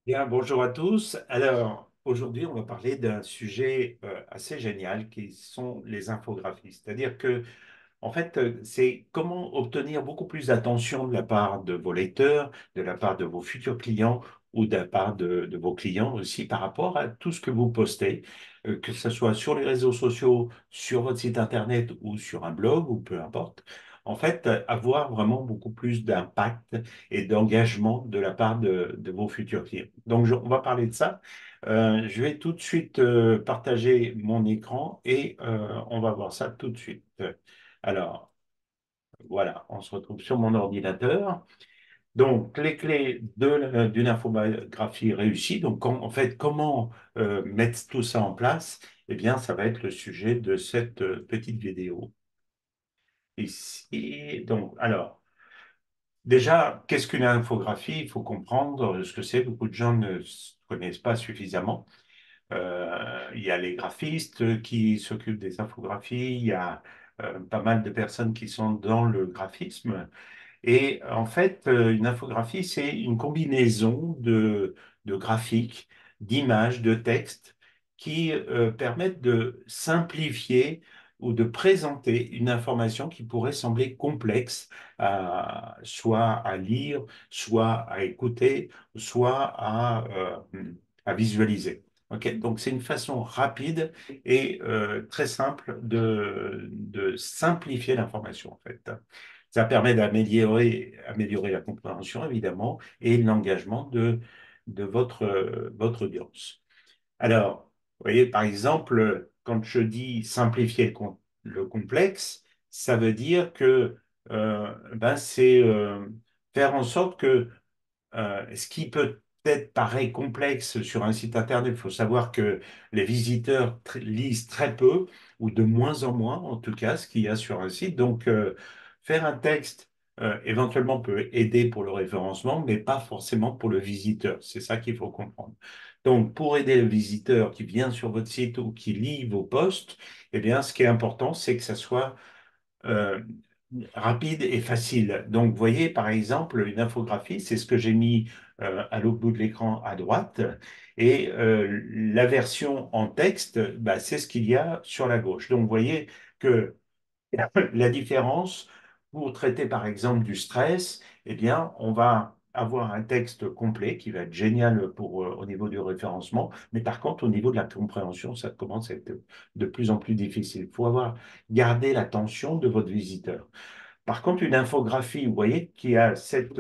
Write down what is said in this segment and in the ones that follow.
Bien, bonjour à tous. Alors, aujourd'hui, on va parler d'un sujet assez génial qui sont les infographies. C'est-à-dire que, en fait, c'est comment obtenir beaucoup plus d'attention de la part de vos lecteurs, de la part de vos futurs clients ou de la part de vos clients aussi par rapport à tout ce que vous postez, que ce soit sur les réseaux sociaux, sur votre site internet ou sur un blog ou peu importe. En fait, avoir vraiment beaucoup plus d'impact et d'engagement de la part de vos futurs clients. Donc, on va parler de ça. Je vais tout de suite partager mon écran et on va voir ça tout de suite. Alors, voilà, on se retrouve sur mon ordinateur. Donc, les clés d'une infographie réussie. Donc, en fait, comment mettre tout ça en place? Eh bien, ça va être le sujet de cette petite vidéo ici. Donc, alors, déjà, qu'est-ce qu'une infographie? Il faut comprendre ce que c'est. Beaucoup de gens ne connaissent pas suffisamment. Il y a les graphistes qui s'occupent des infographies. Il y a pas mal de personnes qui sont dans le graphisme. Et en fait, une infographie, c'est une combinaison de graphiques, d'images, de textes qui permettent de simplifier ou de présenter une information qui pourrait sembler complexe, soit à lire, soit à écouter, soit à visualiser. Ok. Donc, c'est une façon rapide et très simple de simplifier l'information, en fait. Ça permet améliorer la compréhension, évidemment, et l'engagement de votre audience. Alors, vous voyez, par exemple, quand je dis simplifier le complexe, ça veut dire que c'est faire en sorte que ce qui peut être paraît complexe sur un site internet, il faut savoir que les visiteurs lisent très peu ou de moins en moins, en tout cas, ce qu'il y a sur un site. Donc, faire un texte éventuellement peut aider pour le référencement, mais pas forcément pour le visiteur. C'est ça qu'il faut comprendre. Donc, pour aider le visiteur qui vient sur votre site ou qui lit vos posts, eh bien, ce qui est important, c'est que ça soit euh, rapide et facile. Donc, vous voyez, par exemple, une infographie, c'est ce que j'ai mis à l'autre bout de l'écran à droite, et la version en texte, bah, c'est ce qu'il y a sur la gauche. Donc, vous voyez que la différence, pour traiter par exemple du stress, eh bien, on va avoir un texte complet qui va être génial au niveau du référencement, mais par contre, au niveau de la compréhension, ça commence à être de plus en plus difficile. Il faut avoir gardé l'attention de votre visiteur. Par contre, une infographie, vous voyez, qui a cette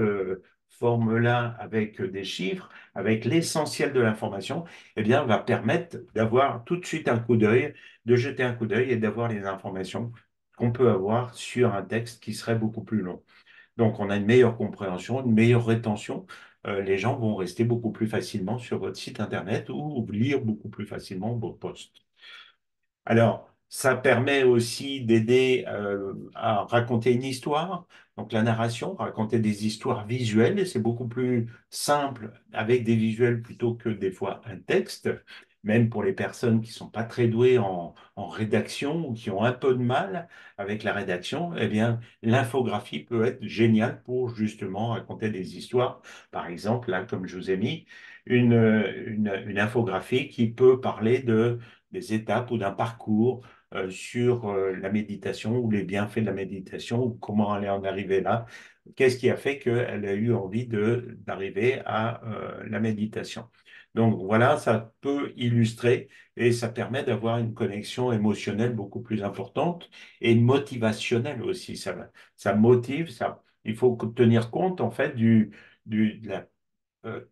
forme-là avec des chiffres, avec l'essentiel de l'information, eh bien, va permettre d'avoir tout de suite un coup d'œil, de jeter un coup d'œil et d'avoir les informations qu'on peut avoir sur un texte qui serait beaucoup plus long. Donc, on a une meilleure compréhension, une meilleure rétention. Les gens vont rester beaucoup plus facilement sur votre site Internet ou lire beaucoup plus facilement vos posts. Alors, ça permet aussi d'aider à raconter une histoire. Donc, la narration, raconter des histoires visuelles, et c'est beaucoup plus simple avec des visuels plutôt que des fois un texte. Même pour les personnes qui sont pas très douées en rédaction ou qui ont un peu de mal avec la rédaction, eh bien, l'infographie peut être géniale pour justement raconter des histoires. Par exemple, là, comme je vous ai mis, une infographie qui peut parler des étapes ou d'un parcours sur la méditation ou les bienfaits de la méditation ou comment elle en arriver là. Qu'est-ce qui a fait qu'elle a eu envie d'arriver à la méditation? Donc voilà, ça peut illustrer et ça permet d'avoir une connexion émotionnelle beaucoup plus importante et motivationnelle aussi. Ça motive, il faut tenir compte en fait de la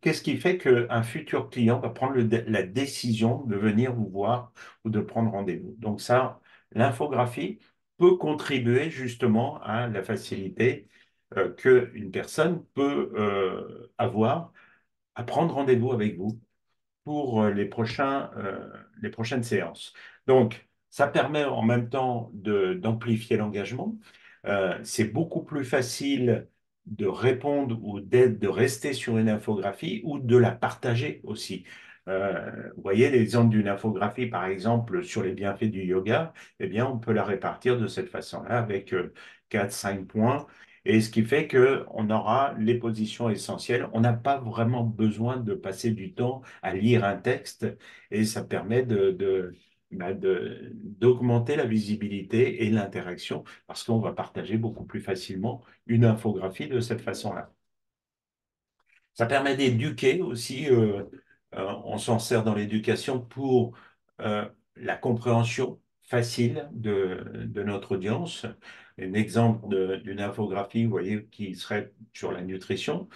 qu'est-ce qui fait qu'un futur client va prendre la décision de venir vous voir ou de prendre rendez-vous? Donc ça, l'infographie peut contribuer justement à la facilité qu'une personne peut avoir à prendre rendez-vous avec vous pour les prochaines séances. Donc, ça permet en même temps d'amplifier l'engagement. C'est beaucoup plus facile de répondre ou d'aide, de rester sur une infographie ou de la partager aussi. Vous voyez l'exemple d'une infographie, par exemple, sur les bienfaits du yoga, eh bien, on peut la répartir de cette façon-là avec 4, 5 points Et ce qui fait qu'on aura les positions essentielles. On n'a pas vraiment besoin de passer du temps à lire un texte et ça permet d'augmenter la visibilité et l'interaction parce qu'on va partager beaucoup plus facilement une infographie de cette façon-là. Ça permet d'éduquer aussi. On s'en sert dans l'éducation pour euh, la compréhension facile de notre audience. Un exemple d'une infographie, vous voyez, qui serait sur la nutrition,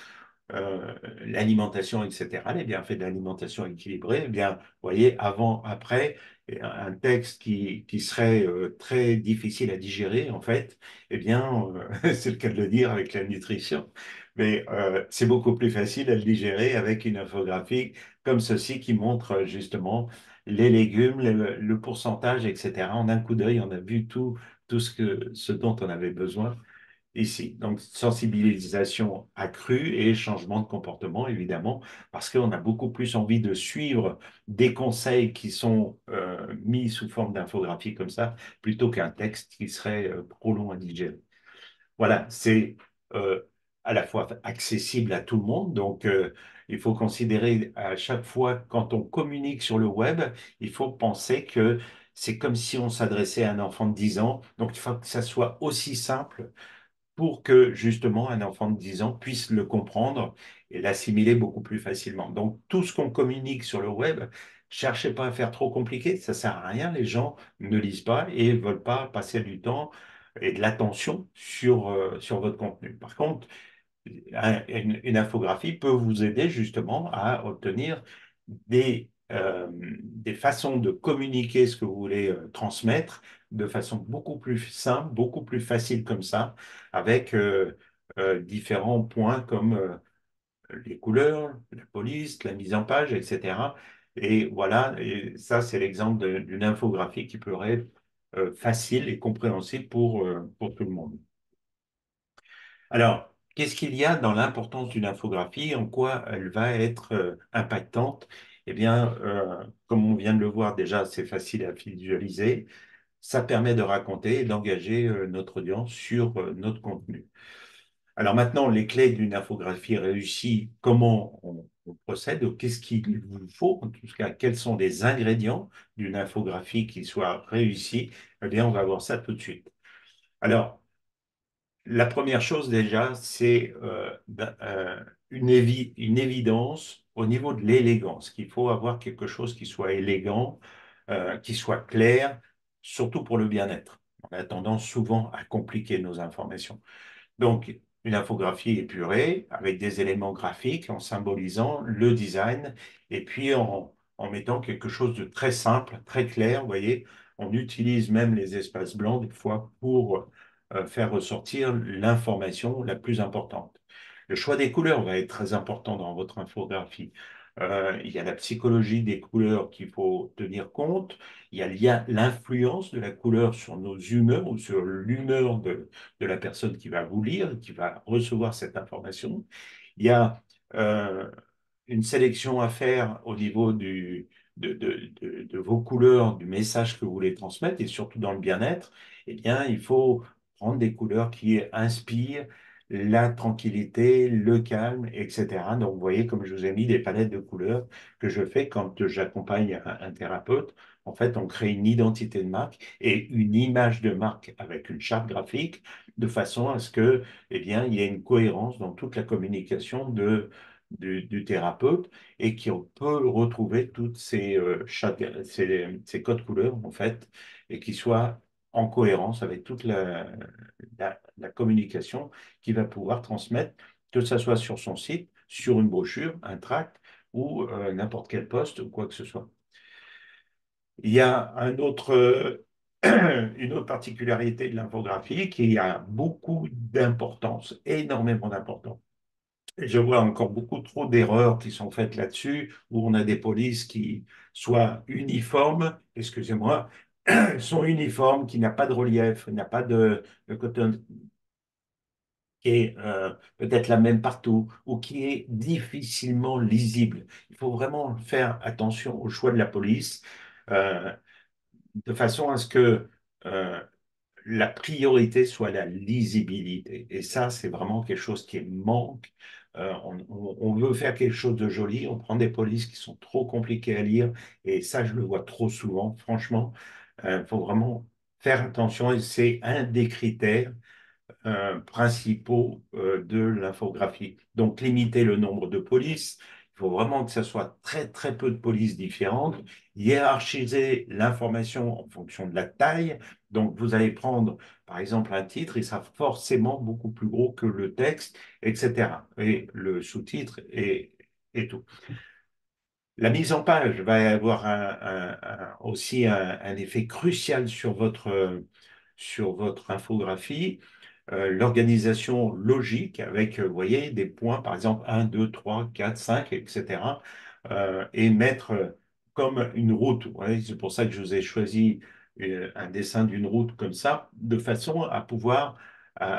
l'alimentation, etc., les bienfaits de l'alimentation équilibrée, eh bien, vous voyez, avant, après, et un texte qui serait très difficile à digérer, en fait, eh bien, c'est le cas de le dire avec la nutrition, mais c'est beaucoup plus facile à le digérer avec une infographie comme ceci qui montre justement les légumes, le pourcentage, etc. En un coup d'œil, on a vu tout ce dont on avait besoin ici. Donc, sensibilisation accrue et changement de comportement, évidemment, parce qu'on a beaucoup plus envie de suivre des conseils qui sont mis sous forme d'infographie comme ça, plutôt qu'un texte qui serait trop long à digérer. Voilà, c'est euh, à la fois accessible à tout le monde, donc il faut considérer à chaque fois quand on communique sur le web, il faut penser que c'est comme si on s'adressait à un enfant de 10 ans, donc il faut que ça soit aussi simple pour que justement un enfant de 10 ans puisse le comprendre et l'assimiler beaucoup plus facilement. Donc tout ce qu'on communique sur le web, cherchez pas à faire trop compliqué, ça sert à rien, les gens ne lisent pas et veulent pas passer du temps et de l'attention sur votre contenu. Par contre, une infographie peut vous aider justement à obtenir des façons de communiquer ce que vous voulez transmettre de façon beaucoup plus simple, beaucoup plus facile comme ça, avec différents points comme les couleurs, la police, la mise en page, etc. Et voilà, et ça c'est l'exemple d'une infographie qui peut être facile et compréhensible pour tout le monde. Alors, qu'est-ce qu'il y a dans l'importance d'une infographie? En quoi elle va être impactante? Eh bien, comme on vient de le voir déjà, c'est facile à visualiser. Ça permet de raconter et d'engager notre audience sur notre contenu. Alors maintenant, les clés d'une infographie réussie, comment on procède? Qu'est-ce qu'il vous faut? En tout cas, quels sont les ingrédients d'une infographie qui soit réussie? Eh bien, on va voir ça tout de suite. Alors, la première chose déjà, c'est une évidence au niveau de l'élégance, qu'il faut avoir quelque chose qui soit élégant, qui soit clair, surtout pour le bien-être. On a tendance souvent à compliquer nos informations. Donc, une infographie épurée avec des éléments graphiques en symbolisant le design et puis en mettant quelque chose de très simple, très clair. Vous voyez, on utilise même les espaces blancs des fois pour faire ressortir l'information la plus importante. Le choix des couleurs va être très important dans votre infographie. Il y a la psychologie des couleurs qu'il faut tenir compte. Il y a l'influence de la couleur sur nos humeurs ou sur l'humeur de la personne qui va vous lire, qui va recevoir cette information. Il y a euh, une sélection à faire au niveau de vos couleurs, du message que vous voulez transmettre et surtout dans le bien-être. Eh bien, il faut prendre des couleurs qui inspirent la tranquillité, le calme, etc. Donc, vous voyez, comme je vous ai mis des palettes de couleurs que je fais quand j'accompagne un thérapeute. En fait, on crée une identité de marque et une image de marque avec une charte graphique de façon à ce que, eh bien, il y ait une cohérence dans toute la communication du thérapeute et qu'on peut retrouver toutes ces codes couleurs, en fait, et qui soient en cohérence avec toute la communication qu'il va pouvoir transmettre, que ce soit sur son site, sur une brochure, un tract ou n'importe quel poste ou quoi que ce soit. Il y a une autre particularité de l'infographie qui a beaucoup d'importance, énormément d'importance. Et je vois encore beaucoup trop d'erreurs qui sont faites là-dessus, où on a des polices qui soient uniformes, excusez-moi, sont uniformes, qui n'a pas de relief, n'a pas de coton, qui est peut-être la même partout, ou qui est difficilement lisible. Il faut vraiment faire attention au choix de la police. Euh, de façon à ce que euh, la priorité soit la lisibilité. Et ça, c'est vraiment quelque chose qui manque. On veut faire quelque chose de joli, on prend des polices qui sont trop compliquées à lire, et ça, je le vois trop souvent. Franchement, il faut vraiment faire attention, et c'est un des critères principaux de l'infographie. Donc, limiter le nombre de polices. Il faut vraiment que ce soit très, très peu de polices différentes. Hiérarchiser l'information en fonction de la taille. Donc, vous allez prendre, par exemple, un titre, il sera forcément beaucoup plus gros que le texte, etc. Et le sous-titre et tout. La mise en page va avoir aussi un effet crucial sur votre infographie. L'organisation logique avec, vous voyez, des points, par exemple 1, 2, 3, 4, 5, etc. Et mettre comme une route. Vous voyez, c'est pour ça que je vous ai choisi un dessin d'une route comme ça, de façon à pouvoir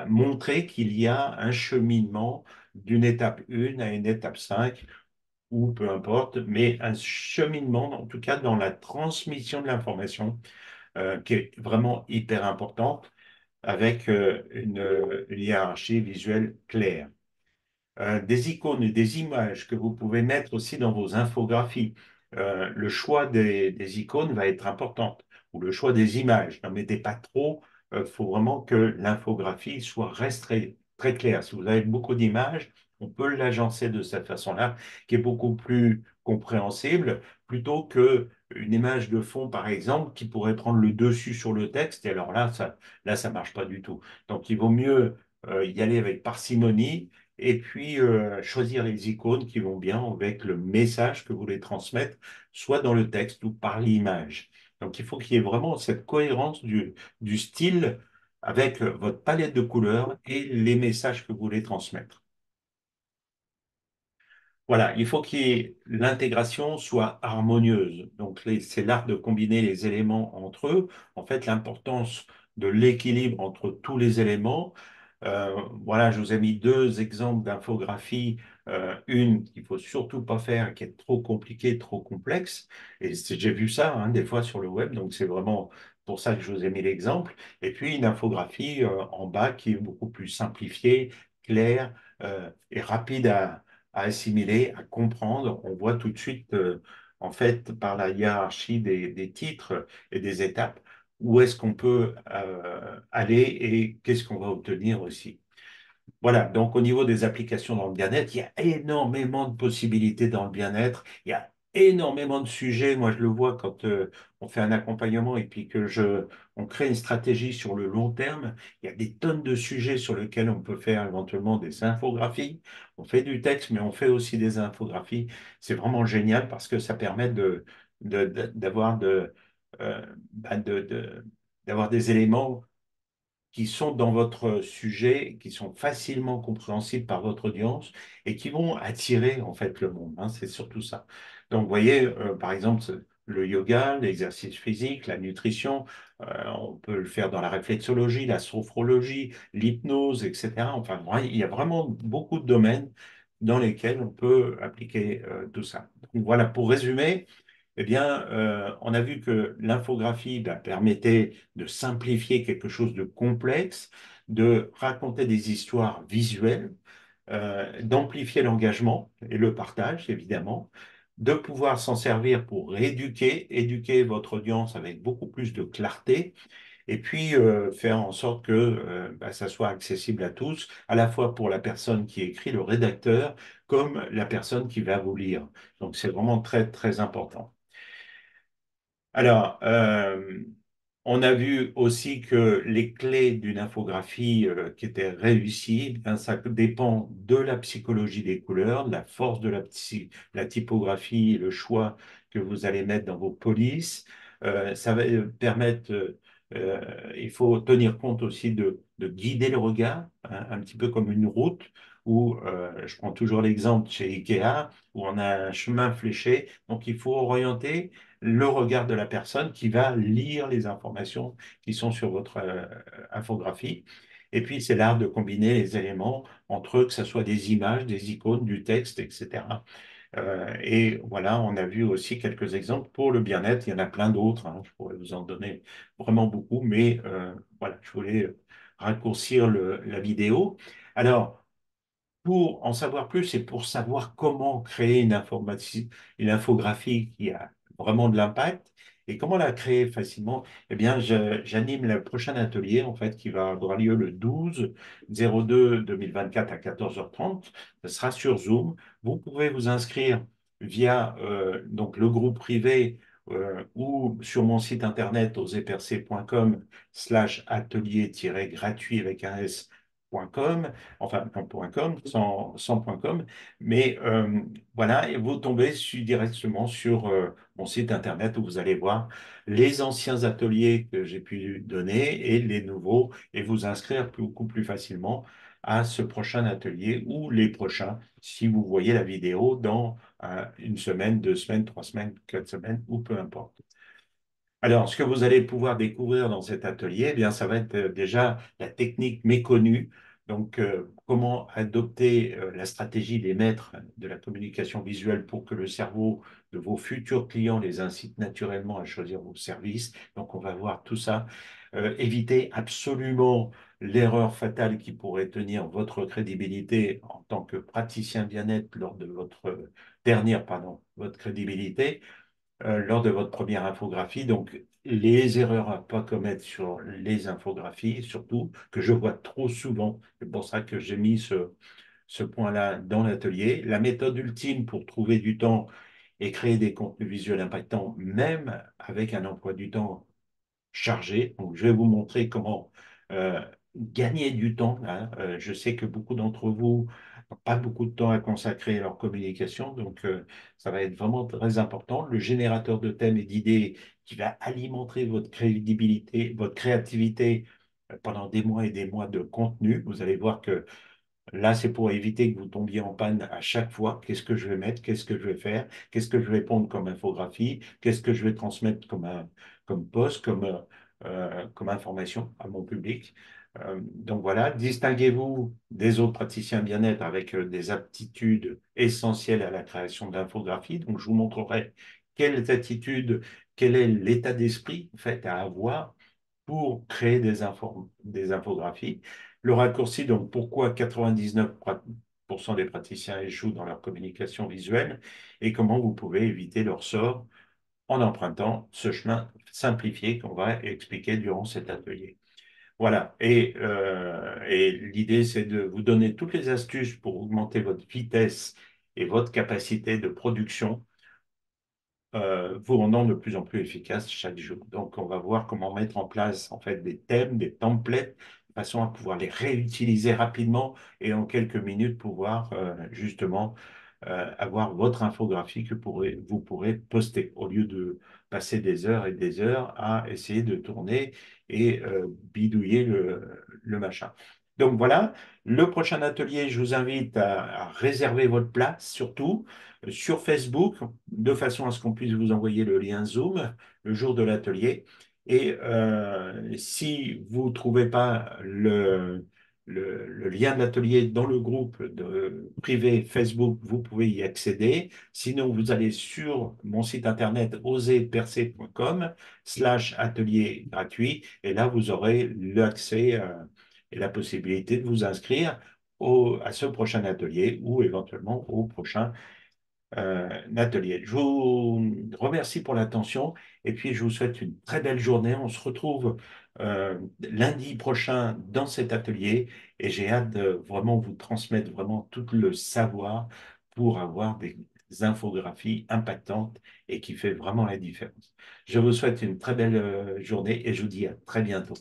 montrer qu'il y a un cheminement d'une étape 1 à une étape 5 ou peu importe, mais un cheminement, en tout cas dans la transmission de l'information, qui est vraiment hyper importante, avec une hiérarchie visuelle claire. Des icônes et des images que vous pouvez mettre aussi dans vos infographies. Le choix des icônes va être important, ou le choix des images. N'en mettez pas trop, il faut vraiment que l'infographie reste très claire. Si vous avez beaucoup d'images, on peut l'agencer de cette façon-là, qui est beaucoup plus compréhensible, plutôt que une image de fond, par exemple, qui pourrait prendre le dessus sur le texte, et alors là, ça marche pas du tout. Donc, il vaut mieux y aller avec parcimonie et puis choisir les icônes qui vont bien avec le message que vous voulez transmettre, soit dans le texte ou par l'image. Donc il faut qu'il y ait vraiment cette cohérence du style avec votre palette de couleurs et les messages que vous voulez transmettre. Voilà, il faut que l'intégration soit harmonieuse. Donc, c'est l'art de combiner les éléments entre eux. En fait, l'importance de l'équilibre entre tous les éléments. Voilà, je vous ai mis deux exemples d'infographie. Une qu'il faut surtout pas faire, qui est trop compliquée, trop complexe. Et j'ai vu ça hein, des fois sur le web, donc c'est vraiment pour ça que je vous ai mis l'exemple. Et puis une infographie en bas qui est beaucoup plus simplifiée, claire et rapide à assimiler, à comprendre. On voit tout de suite, en fait, par la hiérarchie des titres et des étapes, où est-ce qu'on peut aller et qu'est-ce qu'on va obtenir aussi. Voilà, donc au niveau des applications dans le bien-être, il y a énormément de possibilités dans le bien-être. Il y a énormément de sujets. Moi, je le vois quand on fait un accompagnement et puis on crée une stratégie sur le long terme. Il y a des tonnes de sujets sur lesquels on peut faire éventuellement des infographies. On fait du texte, mais on fait aussi des infographies. C'est vraiment génial parce que ça permet d'avoir bah, d'avoir des éléments qui sont dans votre sujet, qui sont facilement compréhensibles par votre audience et qui vont attirer en fait le monde. Hein, c'est surtout ça. Donc, vous voyez, par exemple, le yoga, l'exercice physique, la nutrition, on peut le faire dans la réflexologie, la sophrologie, l'hypnose, etc. Enfin, il y a vraiment beaucoup de domaines dans lesquels on peut appliquer tout ça. Donc, voilà, pour résumer, eh bien, on a vu que l'infographie bah, permettait de simplifier quelque chose de complexe, de raconter des histoires visuelles, d'amplifier l'engagement et le partage, évidemment, de pouvoir s'en servir pour éduquer votre audience avec beaucoup plus de clarté, et puis faire en sorte que bah, ça soit accessible à tous, à la fois pour la personne qui écrit, le rédacteur, comme la personne qui va vous lire. Donc, c'est vraiment très, très important. Alors, on a vu aussi que les clés d'une infographie qui était réussie, ben, ça dépend de la psychologie des couleurs, de la force de la typographie, le choix que vous allez mettre dans vos polices. Ça va permettre, il faut tenir compte aussi de guider le regard, hein, un petit peu comme une route, où je prends toujours l'exemple chez Ikea, où on a un chemin fléché, donc il faut orienter le regard de la personne qui va lire les informations qui sont sur votre infographie. Et puis, c'est l'art de combiner les éléments entre eux, que ce soit des images, des icônes, du texte, etc. Et voilà, on a vu aussi quelques exemples pour le bien-être. Il y en a plein d'autres, hein. Je pourrais vous en donner vraiment beaucoup, mais voilà, je voulais raccourcir la vidéo. Alors, pour en savoir plus et pour savoir comment créer une infographie qui a vraiment de l'impact et comment la créer facilement, eh bien, j'anime le prochain atelier, en fait, qui va avoir lieu le 12/02/2024 à 14h30. Ce sera sur Zoom. Vous pouvez vous inscrire via donc le groupe privé ou sur mon site internet osepercer.com/atelier-gratuit avec un s.com, enfin un .com, sans .com, mais voilà, et vous tombez directement sur mon site internet où vous allez voir les anciens ateliers que j'ai pu donner et les nouveaux, et vous inscrire beaucoup plus facilement à ce prochain atelier ou les prochains, si vous voyez la vidéo dans une semaine, 2 semaines, 3 semaines, 4 semaines, ou peu importe. Alors, ce que vous allez pouvoir découvrir dans cet atelier, eh bien, ça va être déjà la technique méconnue. Donc, comment adopter la stratégie des maîtres de la communication visuelle pour que le cerveau de vos futurs clients les incite naturellement à choisir vos services. Donc, on va voir tout ça. Éviter absolument l'erreur fatale qui pourrait tenir votre crédibilité en tant que praticien bien-être lors de votre crédibilité lors de votre première infographie. Donc, les erreurs à ne pas commettre sur les infographies, surtout, que je vois trop souvent. C'est pour ça que j'ai mis ce point-là dans l'atelier. La méthode ultime pour trouver du temps et créer des contenus visuels impactants, même avec un emploi du temps chargé. Donc, je vais vous montrer comment gagner du temps, hein. Je sais que beaucoup d'entre vous n'ont pas beaucoup de temps à consacrer à leur communication, donc ça va être vraiment très important. Le générateur de thèmes et d'idées qui va alimenter votre crédibilité, votre créativité pendant des mois et des mois de contenu. Vous allez voir que là, c'est pour éviter que vous tombiez en panne à chaque fois. Qu'est-ce que je vais mettre? Qu'est-ce que je vais faire? Qu'est-ce que je vais pondre comme infographie? Qu'est-ce que je vais transmettre comme post, comme information à mon public? Donc voilà, distinguez-vous des autres praticiens bien-être avec des aptitudes essentielles à la création d'infographies. Donc je vous montrerai quelles attitudes, quel est l'état d'esprit en fait à avoir pour créer des infographies. Le raccourci, donc pourquoi 99% des praticiens échouent dans leur communication visuelle et comment vous pouvez éviter leur sort en empruntant ce chemin simplifié qu'on va expliquer durant cet atelier. Voilà, et l'idée, c'est de vous donner toutes les astuces pour augmenter votre vitesse et votre capacité de production vous rendant de plus en plus efficace chaque jour. Donc, on va voir comment mettre en place en fait des thèmes, des templates, de façon à pouvoir les réutiliser rapidement et en quelques minutes pouvoir justement avoir votre infographie que vous pourrez poster au lieu de passer des heures et des heures à essayer de tourner et bidouiller le machin. Donc voilà, le prochain atelier, je vous invite à réserver votre place, surtout sur Facebook, de façon à ce qu'on puisse vous envoyer le lien Zoom le jour de l'atelier. Et si vous ne trouvez pas le lien de l'atelier dans le groupe privé Facebook, vous pouvez y accéder. Sinon, vous allez sur mon site internet oserpercer.com/atelier gratuit et là, vous aurez l'accès et la possibilité de vous inscrire à ce prochain atelier ou éventuellement au prochain atelier. Je vous remercie pour l'attention et puis je vous souhaite une très belle journée. On se retrouve lundi prochain dans cet atelier et j'ai hâte de vraiment vous transmettre vraiment tout le savoir pour avoir des infographies impactantes et qui fait vraiment la différence. Je vous souhaite une très belle journée et je vous dis à très bientôt.